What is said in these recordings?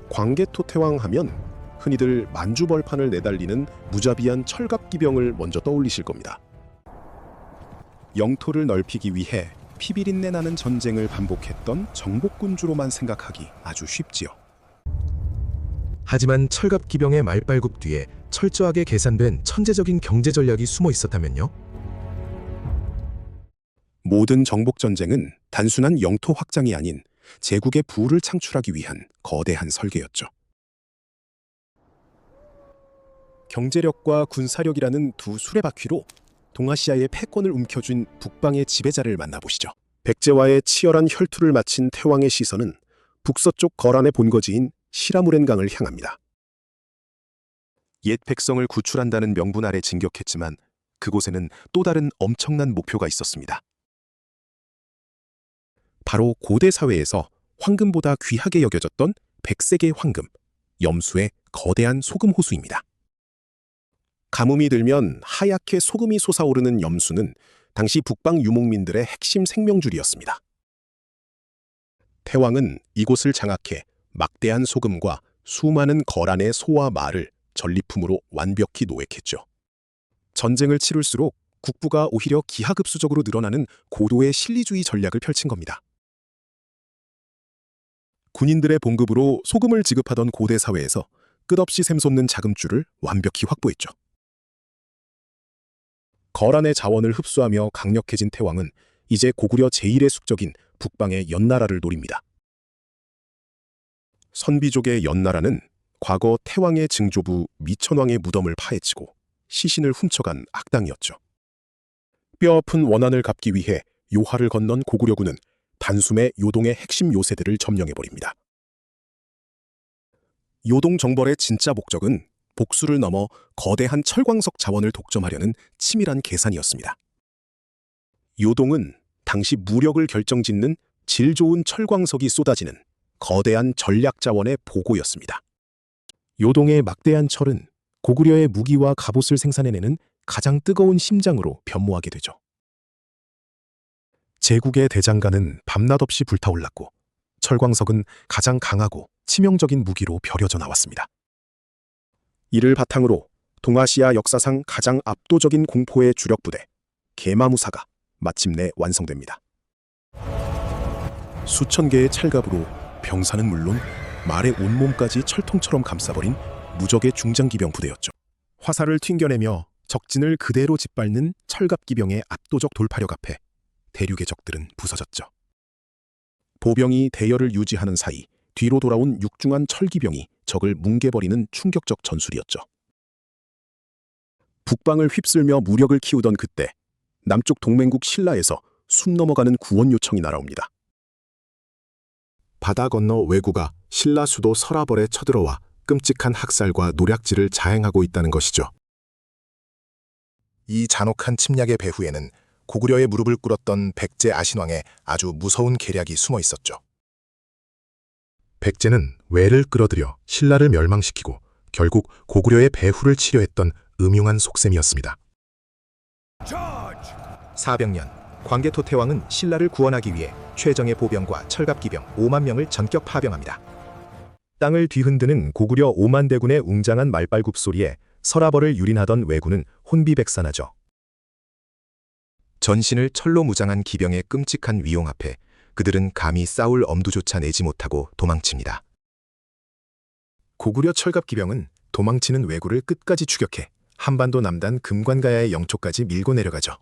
광개토 태왕 하면 흔히들 만주벌판을 내달리는 무자비한 철갑기병을 먼저 떠올리실 겁니다. 영토를 넓히기 위해 피비린내 나는 전쟁을 반복했던 정복군주로만 생각하기 아주 쉽지요. 하지만 철갑기병의 말발굽 뒤에 철저하게 계산된 천재적인 경제 전략이 숨어 있었다면요? 모든 정복전쟁은 단순한 영토 확장이 아닌 제국의 부를 창출하기 위한 거대한 설계였죠. 경제력과 군사력이라는 두 수레바퀴로 동아시아의 패권을 움켜쥔 북방의 지배자를 만나보시죠. 백제와의 치열한 혈투를 마친 태왕의 시선은 북서쪽 거란의 본거지인 시라무렌강을 향합니다. 옛 백성을 구출한다는 명분 아래 진격했지만 그곳에는 또 다른 엄청난 목표가 있었습니다. 바로 고대 사회에서 황금보다 귀하게 여겨졌던 백색의 황금, 염수의 거대한 소금 호수입니다. 가뭄이 들면 하얗게 소금이 솟아오르는 염수는 당시 북방 유목민들의 핵심 생명줄이었습니다. 태왕은 이곳을 장악해 막대한 소금과 수많은 거란의 소와 말을 전리품으로 완벽히 노획했죠. 전쟁을 치룰수록 국부가 오히려 기하급수적으로 늘어나는 고도의 실리주의 전략을 펼친 겁니다. 군인들의 봉급으로 소금을 지급하던 고대 사회에서 끝없이 샘솟는 자금줄을 완벽히 확보했죠. 거란의 자원을 흡수하며 강력해진 태왕은 이제 고구려 제1의 숙적인 북방의 연나라를 노립니다. 선비족의 연나라는 과거 태왕의 증조부 미천왕의 무덤을 파헤치고 시신을 훔쳐간 악당이었죠. 뼈아픈 원한을 갚기 위해 요하를 건넌 고구려군은 단숨에 요동의 핵심 요새들을 점령해버립니다. 요동 정벌의 진짜 목적은 복수를 넘어 거대한 철광석 자원을 독점하려는 치밀한 계산이었습니다. 요동은 당시 무력을 결정짓는 질 좋은 철광석이 쏟아지는 거대한 전략 자원의 보고였습니다. 요동의 막대한 철은 고구려의 무기와 갑옷을 생산해내는 가장 뜨거운 심장으로 변모하게 되죠. 제국의 대장간은 밤낮 없이 불타올랐고 철광석은 가장 강하고 치명적인 무기로 벼려져 나왔습니다. 이를 바탕으로 동아시아 역사상 가장 압도적인 공포의 주력 부대 계마무사가 마침내 완성됩니다. 수천 개의 찰갑으로 병사는 물론 말의 온몸까지 철통처럼 감싸버린 무적의 중장기병 부대였죠. 화살을 튕겨내며 적진을 그대로 짓밟는 철갑기병의 압도적 돌파력 앞에 대륙의 적들은 부서졌죠. 보병이 대열을 유지하는 사이 뒤로 돌아온 육중한 철기병이 적을 뭉개버리는 충격적 전술이었죠. 북방을 휩쓸며 무력을 키우던 그때 남쪽 동맹국 신라에서 숨 넘어가는 구원 요청이 날아옵니다. 바다 건너 왜구가 신라 수도 서라벌에 쳐들어와 끔찍한 학살과 노략질을 자행하고 있다는 것이죠. 이 잔혹한 침략의 배후에는 고구려의 무릎을 꿇었던 백제 아신왕의 아주 무서운 계략이 숨어 있었죠. 백제는 왜를 끌어들여 신라를 멸망시키고 결국 고구려의 배후를 치려했던 음흉한 속셈이었습니다. 400년, 광개토 태왕은 신라를 구원하기 위해 최정예 보병과 철갑기병 5만 명을 전격 파병합니다. 땅을 뒤흔드는 고구려 5만 대군의 웅장한 말발굽 소리에 서라벌을 유린하던 왜구는 혼비백산하죠. 전신을 철로 무장한 기병의 끔찍한 위용 앞에 그들은 감히 싸울 엄두조차 내지 못하고 도망칩니다. 고구려 철갑기병은 도망치는 왜구를 끝까지 추격해 한반도 남단 금관가야의 영토까지 밀고 내려가죠.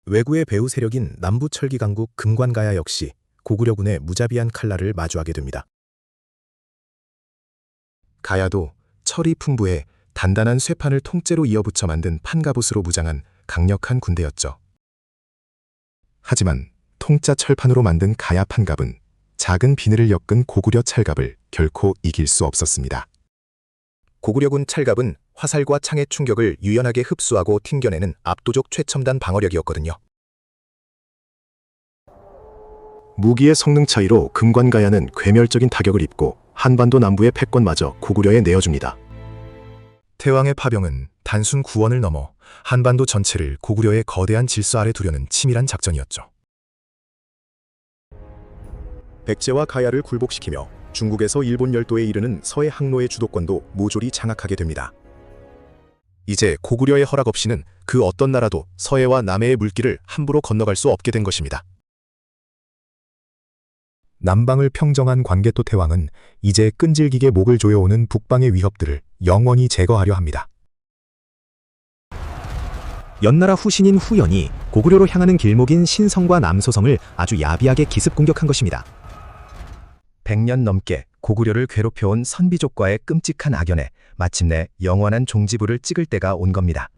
왜구의 배후 세력인 남부 철기 강국 금관가야 역시 고구려군의 무자비한 칼날을 마주하게 됩니다. 가야도 철이 풍부해 단단한 쇠판을 통째로 이어붙여 만든 판갑옷으로 무장한 강력한 군대였죠. 하지만 통짜 철판으로 만든 가야 판갑은 작은 비늘을 엮은 고구려 찰갑을 결코 이길 수 없었습니다. 고구려군 찰갑은 화살과 창의 충격을 유연하게 흡수하고 튕겨내는 압도적 최첨단 방어력이었거든요. 무기의 성능 차이로 금관가야는 괴멸적인 타격을 입고 한반도 남부의 패권마저 고구려에 내어줍니다. 태왕의 파병은 단순 구원을 넘어 한반도 전체를 고구려의 거대한 질서 아래 두려는 치밀한 작전이었죠. 백제와 가야를 굴복시키며 중국에서 일본 열도에 이르는 서해 항로의 주도권도 모조리 장악하게 됩니다. 이제 고구려의 허락 없이는 그 어떤 나라도 서해와 남해의 물길을 함부로 건너갈 수 없게 된 것입니다. 남방을 평정한 광개토 태왕은 이제 끈질기게 목을 조여오는 북방의 위협들을 영원히 제거하려 합니다. 연나라 후신인 후연이 고구려로 향하는 길목인 신성과 남소성을 아주 야비하게 기습 공격한 것입니다. 100년 넘게 고구려를 괴롭혀온 선비족과의 끔찍한 악연에 마침내 영원한 종지부를 찍을 때가 온 겁니다.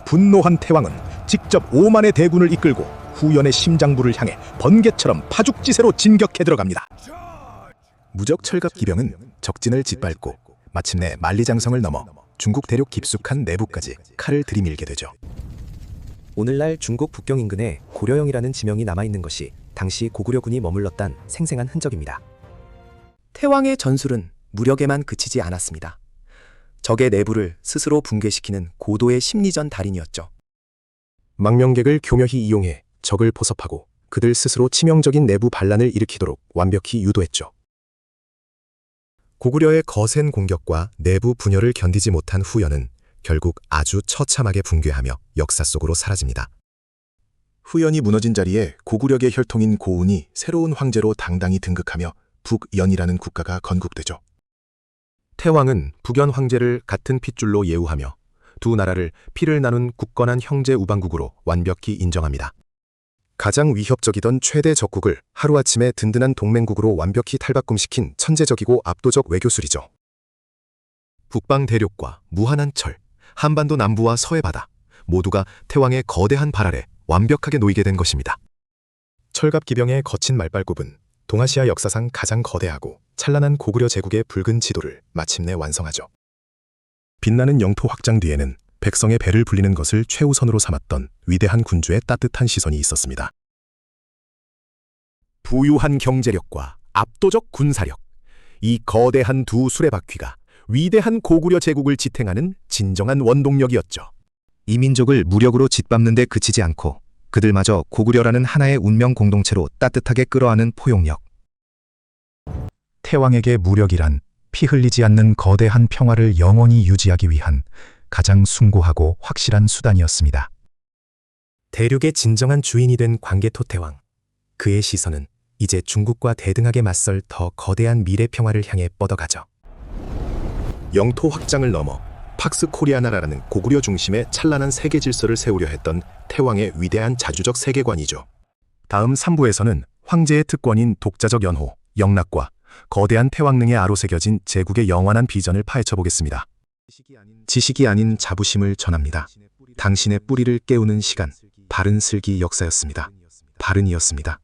분노한 태왕은 직접 5만의 대군을 이끌고 후연의 심장부를 향해 번개처럼 파죽지세로 진격해 들어갑니다. 무적 철갑 기병은 적진을 짓밟고 마침내 만리장성을 넘어 중국 대륙 깊숙한 내부까지 칼을 들이밀게 되죠. 오늘날 중국 북경 인근에 고려영이라는 지명이 남아있는 것이 당시 고구려군이 머물렀던 생생한 흔적입니다. 태왕의 전술은 무력에만 그치지 않았습니다. 적의 내부를 스스로 붕괴시키는 고도의 심리전 달인이었죠. 망명객을 교묘히 이용해 적을 포섭하고 그들 스스로 치명적인 내부 반란을 일으키도록 완벽히 유도했죠. 고구려의 거센 공격과 내부 분열을 견디지 못한 후연은 결국 아주 처참하게 붕괴하며 역사 속으로 사라집니다. 후연이 무너진 자리에 고구려의 혈통인 고운이 새로운 황제로 당당히 등극하며 북연이라는 국가가 건국되죠. 태왕은 북연 황제를 같은 핏줄로 예우하며 두 나라를 피를 나눈 굳건한 형제 우방국으로 완벽히 인정합니다. 가장 위협적이던 최대 적국을 하루아침에 든든한 동맹국으로 완벽히 탈바꿈시킨 천재적이고 압도적 외교술이죠. 북방 대륙과 무한한 철, 한반도 남부와 서해 바다 모두가 태왕의 거대한 발 아래 완벽하게 놓이게 된 것입니다. 철갑 기병의 거친 말발굽은 동아시아 역사상 가장 거대하고 찬란한 고구려 제국의 붉은 지도를 마침내 완성하죠. 빛나는 영토 확장 뒤에는 백성의 배를 불리는 것을 최우선으로 삼았던 위대한 군주의 따뜻한 시선이 있었습니다. 부유한 경제력과 압도적 군사력, 이 거대한 두 수레바퀴가 위대한 고구려 제국을 지탱하는 진정한 원동력이었죠. 이 민족을 무력으로 짓밟는 데 그치지 않고 그들마저 고구려라는 하나의 운명 공동체로 따뜻하게 끌어안은 포용력. 태왕에게 무력이란 피 흘리지 않는 거대한 평화를 영원히 유지하기 위한 가장 숭고하고 확실한 수단이었습니다. 대륙의 진정한 주인이 된 광개토 태왕. 그의 시선은 이제 중국과 대등하게 맞설 더 거대한 미래 평화를 향해 뻗어가죠. 영토 확장을 넘어 팍스 코리아나라라는 고구려 중심의 찬란한 세계 질서를 세우려 했던 태왕의 위대한 자주적 세계관이죠. 다음 3부에서는 황제의 특권인 독자적 연호, 영락과 거대한 태왕릉에 아로새겨진 제국의 영원한 비전을 파헤쳐 보겠습니다. 지식이 아닌 자부심을 전합니다. 당신의 뿌리를 깨우는 시간, 바른 슬기 역사였습니다. 바른이었습니다.